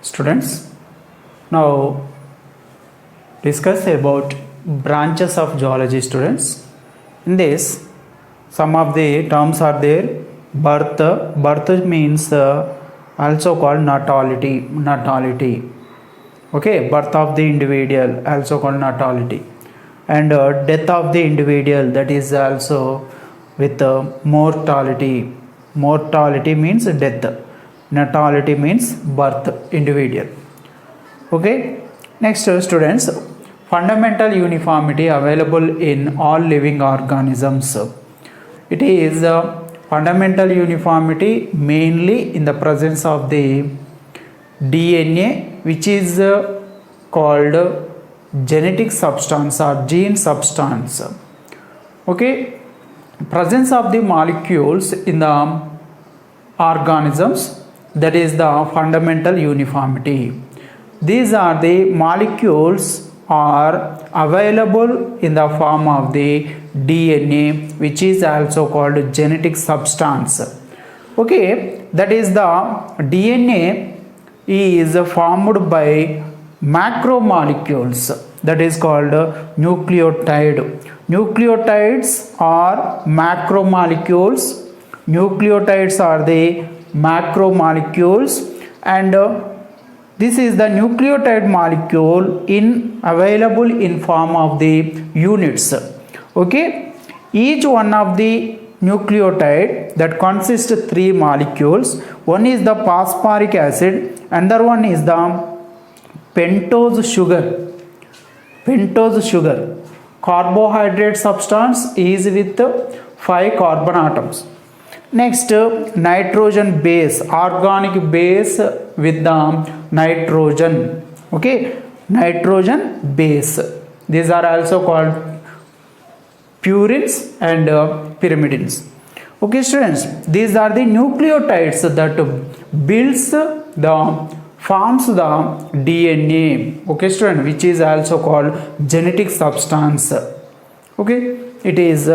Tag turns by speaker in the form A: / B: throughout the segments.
A: Students, now discuss about branches of zoology. Students, in this some of the terms are there. Birth means also called natality. Okay, birth of the individual also called natality, and death of the individual, that is also with mortality means death, natality means birth, individual. Okay, next students, fundamental uniformity available in all living organisms. It is fundamental uniformity mainly in the presence of the DNA, which is called genetic substance or gene substance. Okay, presence of the molecules in the organisms, that is the fundamental uniformity. These are the molecules are available in the form of the DNA, which is also called genetic substance. Okay, that is the DNA is formed by macromolecules, that is called nucleotide. Nucleotides are macromolecules. Nucleotides are the macromolecules, and this is the nucleotide molecule in available in form of the units. Okay, each one of the nucleotide that consists of three molecules. One is the phosphoric acid, another one is the pentose sugar. Carbohydrate substance is with 5 carbon atoms. Next, nitrogen base, organic base with the nitrogen. Okay, nitrogen base. These are also called purines and pyrimidines. Okay, students, these are the nucleotides that forms the DNA. Okay, student, which is also called genetic substance. Okay, it is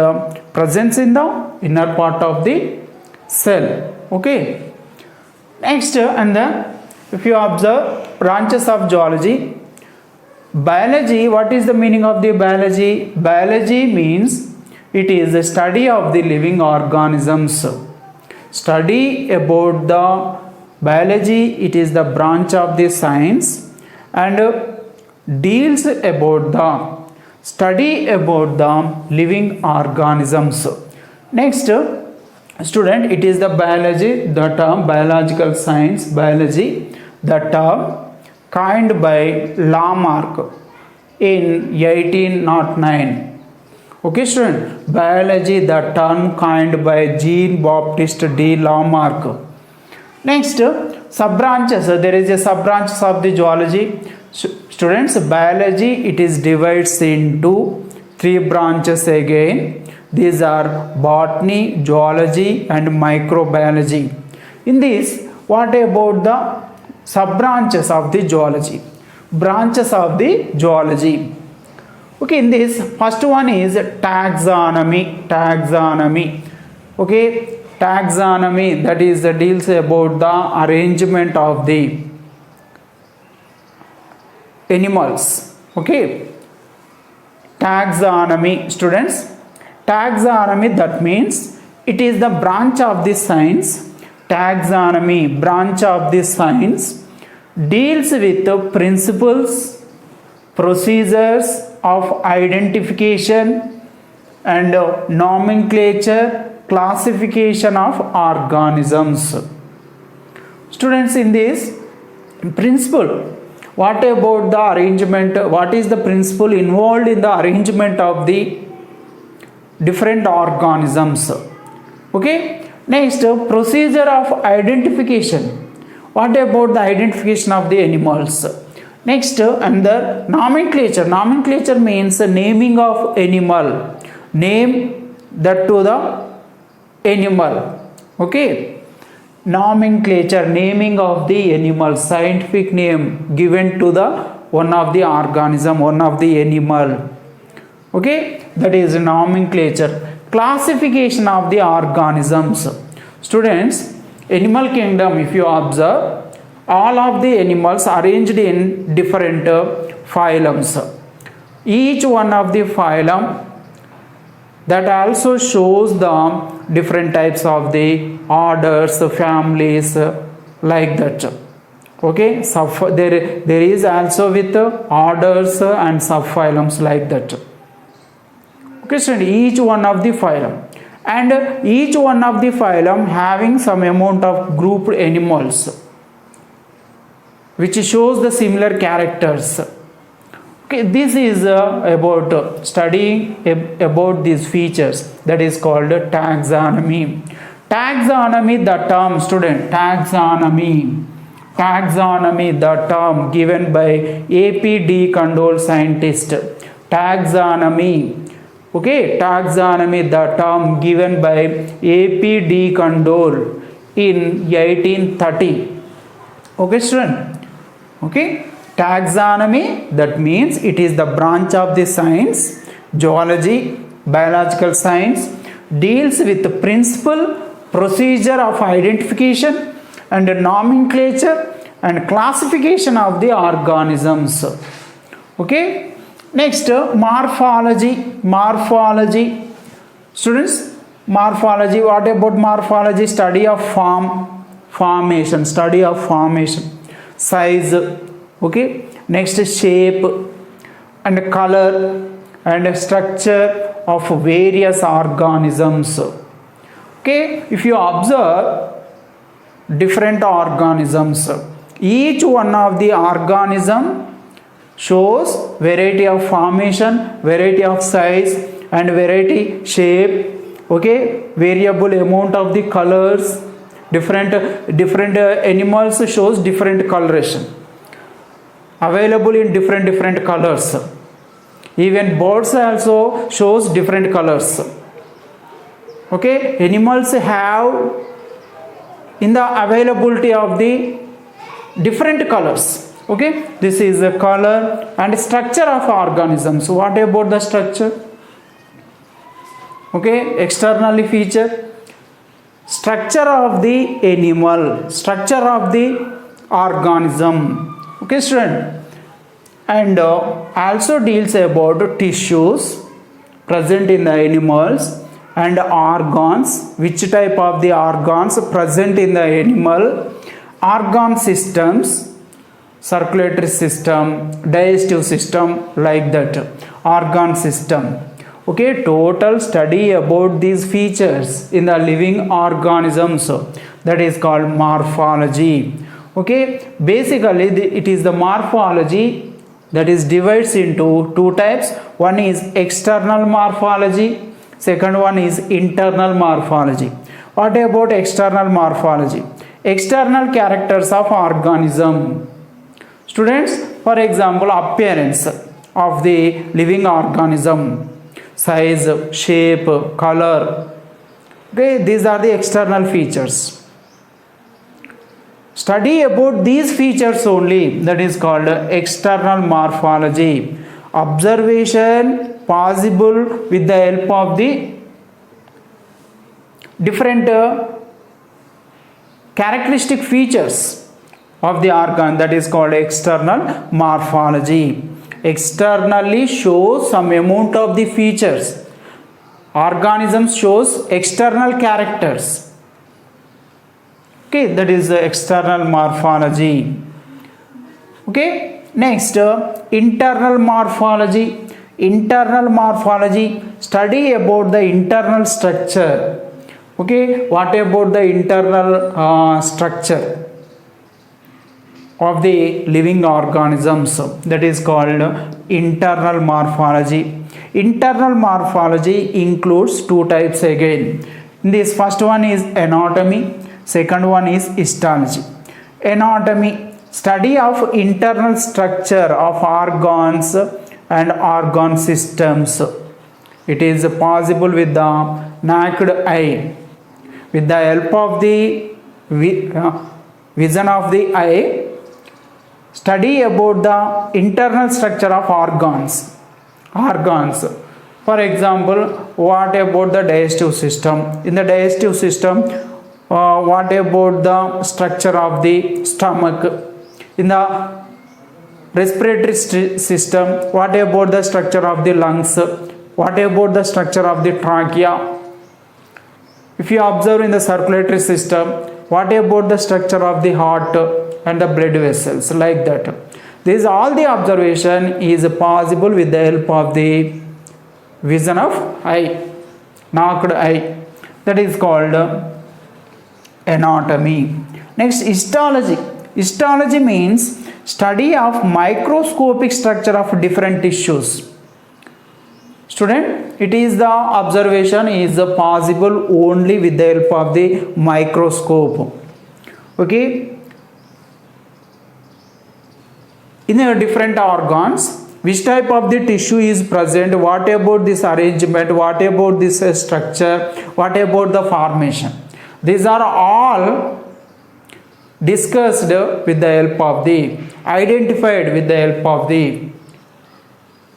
A: present in the inner part of the cell. Okay, next, and then if you observe branches of zoology, biology, what is the meaning of the biology? Biology means it is a study of the living organisms. Study about the biology, it is the branch of the science and deals about the study about the living organisms. Next, student, it is the biology, the term biological science, biology, the term coined by Lamarck in 1809. Okay, student, biology, the term coined by Jean-Baptiste de Lamarck. Next, sub-branches, there is a sub-branches of the zoology. Students, biology, it is divides into 3 branches again. These are botany, zoology and microbiology. In this, what about the sub-branches of the zoology? Branches of the zoology. Okay, in this, first one is taxonomy. Okay, taxonomy, that is deals about the arrangement of the animals. Okay, taxonomy, students, taxonomy, that means it is the branch of the science. Taxonomy, branch of the science, deals with the principles, procedures of identification and nomenclature, classification of organisms. Students, in this principle, what about the arrangement? What is the principle involved in the arrangement of the different organisms? Okay, next, procedure of identification. What about the identification of the animals? Next, under nomenclature means naming of animal, name that to the animal. Okay, nomenclature, naming of the animal, scientific name given to the one of the organism, one of the animal. Okay, that is nomenclature. Classification of the organisms. Students, animal kingdom, if you observe, all of the animals arranged in different phylums. Each one of the phylum that also shows the different types of the orders, families, like that. Okay, there is also with orders and subphylums like that. Okay, so each one of the phylum, and each one of the phylum having some amount of grouped animals which shows the similar characters. Okay, this is about studying about these features, that is called taxonomy. Taxonomy, the term, student, taxonomy, the term given by A.P. de Candolle, scientist. Taxonomy, okay, taxonomy, the term given by A.P. de Candolle in 1830. Okay, student. Okay, taxonomy, that means it is the branch of the science, zoology, biological science, deals with the principle, procedure of identification and nomenclature and classification of the organisms. Okay, next, morphology. Students, morphology, what about morphology? Study of formation, size. Okay, next, shape and color and structure of various organisms. Okay, if you observe different organisms, each one of the organism shows variety of formation, variety of size and variety shape. Okay, variable amount of the colors, different animals shows different coloration available in different colors. Even birds also shows different colors. Okay, animals have in the availability of the different colors. Okay, this is the color and structure of organisms. What about the structure? Okay, externally feature, structure of the animal, structure of the organism. Okay, student, and also deals about tissues present in the animals and organs, which type of the organs present in the animal, organ systems, circulatory system, digestive system, like that, organ system. Okay, total study about these features in the living organisms, that is called morphology. Okay, basically it is the morphology that is divides into two types. One is external morphology, second one is internal morphology. What about external morphology? External characters of organism. Students, for example, appearance of the living organism, size, shape, color. Okay, these are the external features. Study about these features only, that is called external morphology. Observation possible with the help of the different characteristic features of the organ, that is called external morphology. Externally shows some amount of the features. Organism shows external characters. Okay, that is the external morphology. Okay, next, internal morphology. Internal morphology, study about the internal structure. Okay, what about the internal structure of the living organisms? That is called internal morphology. Internal morphology includes two types again. This first one is anatomy, second one is histology. Anatomy, study of internal structure of organs and organ systems. It is possible with the naked eye. With the help of the vision of the eye, study about the internal structure of organs. For example, what about the digestive system? In the digestive system, what about the structure of the stomach? In the respiratory system, what about the structure of the lungs? What about the structure of the trachea? If you observe in the circulatory system, what about the structure of the heart and the blood vessels, like that. This all the observation is possible with the help of the vision of eye, naked eye. That is called anatomy. Next, histology. Histology means study of microscopic structure of different tissues. Student, it is the observation is possible only with the help of the microscope. Okay. In the different organs, which type of the tissue is present, what about this arrangement, what about this structure, what about the formation. These are all discussed with the help of the, identified with the help of the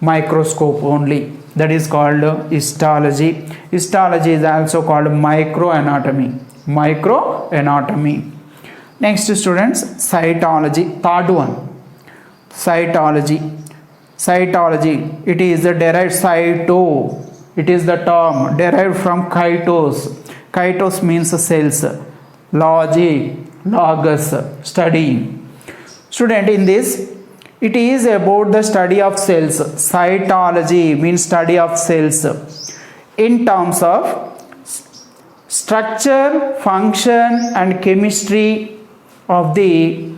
A: microscope only. That is called histology. Histology is also called microanatomy. Microanatomy. Next, students, cytology. Third one, cytology. Cytology, it is the derived cyto. It is the term derived from chitos. Chitos means cells. Logy, logos, study. Student, in this, it is about the study of cells. Cytology means study of cells in terms of structure, function and chemistry of the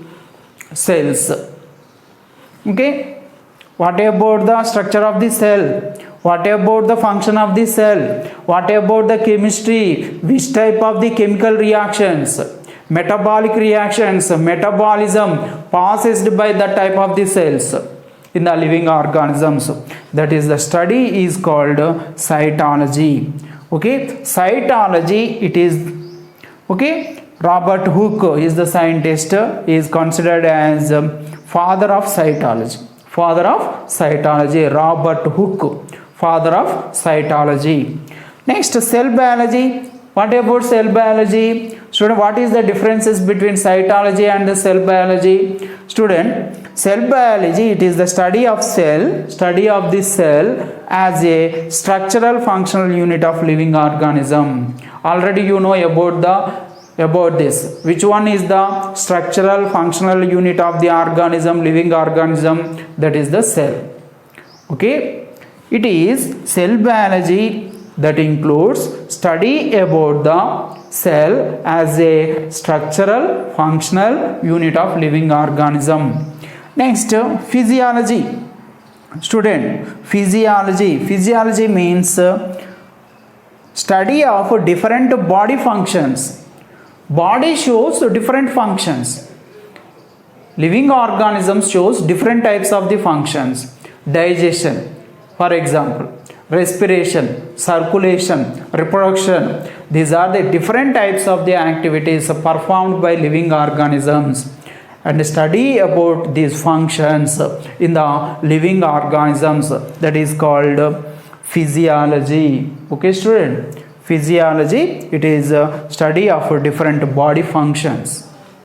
A: cells. Okay. What about the structure of the cell? What about the function of the cell? What about the chemistry? Which type of the chemical reactions? Metabolic reactions, metabolism processed by the type of the cells in the living organisms. That is the study is called cytology. Okay. Cytology, it is, okay, Robert Hooke is the scientist, is considered as father of cytology. Father of cytology, Robert Hooke, father of cytology. Next, cell biology. What about cell biology? Student, what is the differences between cytology and the cell biology? Student, cell biology, it is the study of cell, study of the cell as a structural functional unit of living organism. Already you know about this. Which one is the structural functional unit of the organism, living organism? That is the cell. Okay. It is cell biology that includes study about the cell as a structural functional unit of living organism. Next, physiology. Student, physiology. Physiology means study of different body functions. Body shows different functions. Living organisms shows different types of the functions. Digestion, for example, respiration, circulation, reproduction. These are the different types of the activities performed by living organisms. And study about these functions in the living organisms, that is called physiology. Okay, student. Physiology, it is a study of different body functions.